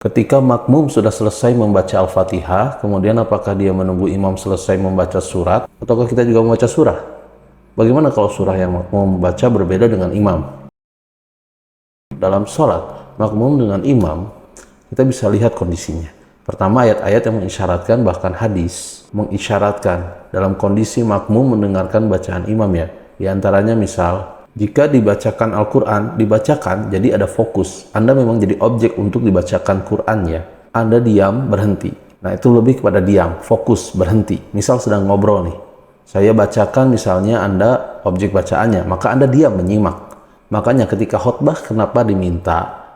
Ketika makmum sudah selesai membaca Al-Fatihah, kemudian apakah dia menunggu imam selesai membaca surat, ataukah kita juga membaca surah? Bagaimana kalau surah yang makmum baca berbeda dengan imam? Dalam sholat, makmum dengan imam, kita bisa lihat kondisinya. Pertama, ayat-ayat yang mengisyaratkan, bahkan hadis, mengisyaratkan dalam kondisi makmum mendengarkan bacaan imam ya. Di antaranya misal, jika dibacakan Al-Quran, dibacakan, jadi ada fokus. Anda memang jadi objek untuk dibacakan Qurannya. Anda diam, berhenti. Nah, itu lebih kepada diam, fokus, berhenti. Misal sedang ngobrol nih. Saya bacakan misalnya Anda objek bacaannya, maka Anda diam, menyimak. Makanya ketika khutbah kenapa diminta?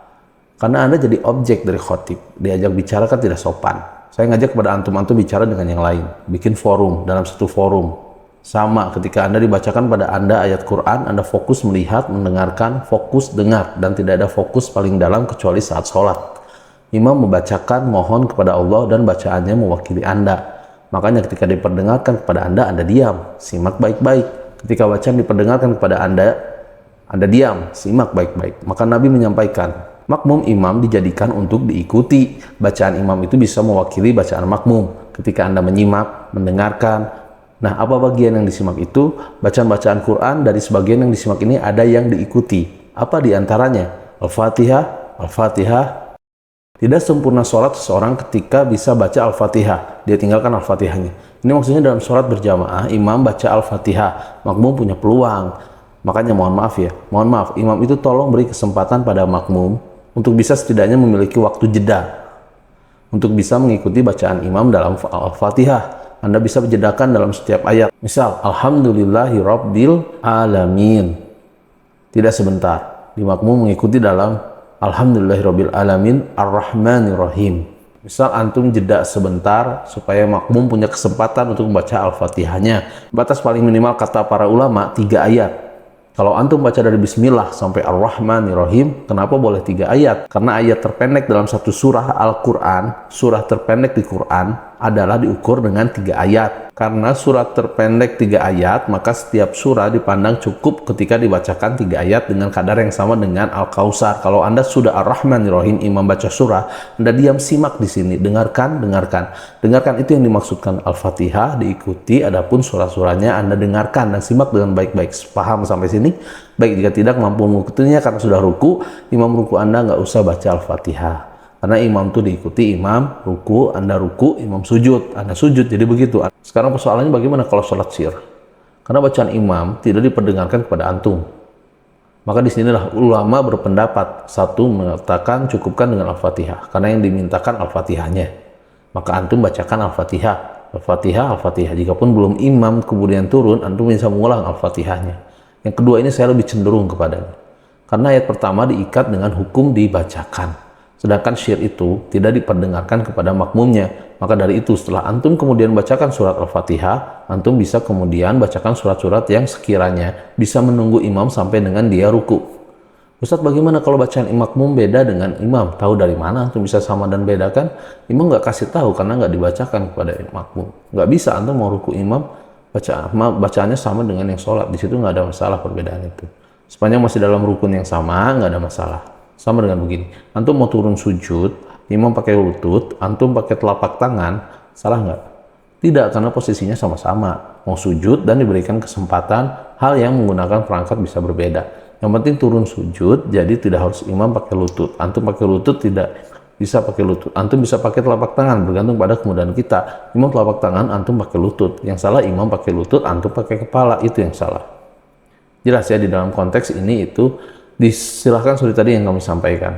Karena Anda jadi objek dari khotib. Diajak bicara kan tidak sopan. Saya ngajak kepada antum-antum bicara dengan yang lain. Bikin forum, dalam satu forum. Sama ketika Anda dibacakan pada Anda ayat Quran, Anda fokus melihat, mendengarkan, fokus dengar, dan tidak ada fokus paling dalam kecuali saat sholat. Imam membacakan mohon kepada Allah dan bacaannya mewakili Anda. Makanya ketika diperdengarkan kepada Anda diam, simak baik-baik. Ketika bacaan diperdengarkan kepada Anda diam, simak baik-baik. Maka Nabi menyampaikan, makmum imam dijadikan untuk diikuti. Bacaan imam itu bisa mewakili bacaan makmum. Ketika Anda menyimak, mendengarkan, nah, apa bagian yang disimak itu? Bacaan-bacaan Quran dari sebagian yang disimak ini ada yang diikuti. Apa diantaranya? Al-Fatihah, Al-Fatihah. Tidak sempurna sholat seseorang ketika bisa baca Al-Fatihah. Dia tinggalkan Al-Fatihahnya. Ini maksudnya dalam sholat berjamaah, imam baca Al-Fatihah. Makmum punya peluang. Makanya mohon maaf ya, mohon maaf, imam itu tolong beri kesempatan pada makmum untuk bisa setidaknya memiliki waktu jeda. Untuk bisa mengikuti bacaan imam dalam Al-Fatihah. Anda bisa berjedakan dalam setiap ayat. Misal, Alhamdulillahi Rabbil Alamin. Tidak sebentar. Di makmum mengikuti dalam Alhamdulillahi Rabbil Alamin Ar-Rahmanir-Rahim. Misal antum jeda sebentar supaya makmum punya kesempatan untuk membaca Al-Fatihahnya. Batas paling minimal kata para ulama 3 ayat. Kalau antum baca dari Bismillah sampai Ar-Rahmanir-Rahim, kenapa boleh 3 ayat? Karena ayat terpendek dalam satu surah Al-Quran, surah terpendek di Quran, adalah diukur dengan 3 ayat. Karena surat terpendek 3 ayat, maka setiap surah dipandang cukup ketika dibacakan 3 ayat dengan kadar yang sama dengan Al-Kausar. Kalau Anda sudah Ar-Rahmanir-Rahim, imam baca surah, Anda diam, simak di sini, dengarkan. Dengarkan itu yang dimaksudkan Al-Fatihah, diikuti, adapun surah-surahnya Anda dengarkan dan simak dengan baik-baik. Paham sampai sini? Baik, jika tidak mampu mengikutinya karena sudah ruku, imam ruku Anda nggak usah baca Al-Fatihah. Karena imam itu diikuti, imam ruku, Anda ruku, imam sujud, Anda sujud, jadi begitu. Sekarang persoalannya bagaimana kalau sholat sir? Karena bacaan imam tidak diperdengarkan kepada antum. Maka disinilah ulama berpendapat, satu mengatakan cukupkan dengan Al-Fatihah, karena yang dimintakan Al-Fatihahnya. Maka antum bacakan Al-Fatihah, Al-Fatihah, Al-Fatihah. Jikapun belum imam kemudian turun, antum bisa mengulang Al-Fatihahnya. Yang kedua ini saya lebih cenderung kepadanya. Karena ayat pertama diikat dengan hukum dibacakan. Sedangkan syiar itu tidak diperdengarkan kepada makmumnya. Maka dari itu setelah antum kemudian bacakan surat Al-Fatihah, antum bisa kemudian bacakan surat-surat yang sekiranya bisa menunggu imam sampai dengan dia ruku. Ustaz, bagaimana kalau bacaan makmum beda dengan imam? Tahu dari mana antum bisa sama dan bedakan? Imam nggak kasih tahu karena nggak dibacakan kepada makmum. Nggak bisa antum mau ruku imam, bacaannya sama dengan yang sholat. Di situ nggak ada masalah perbedaan itu. Sepanjang masih dalam rukun yang sama, nggak ada masalah. Sama dengan begini, antum mau turun sujud, imam pakai lutut, antum pakai telapak tangan, salah nggak? Tidak, karena posisinya sama-sama. Mau sujud dan diberikan kesempatan, hal yang menggunakan perangkat bisa berbeda. Yang penting turun sujud, jadi tidak harus imam pakai lutut. Antum pakai lutut tidak bisa pakai lutut. Antum bisa pakai telapak tangan, bergantung pada kemudahan kita. Imam telapak tangan, antum pakai lutut. Yang salah imam pakai lutut, antum pakai kepala, itu yang salah. Jelas ya, di dalam konteks ini itu disilahkan seperti tadi yang kami sampaikan.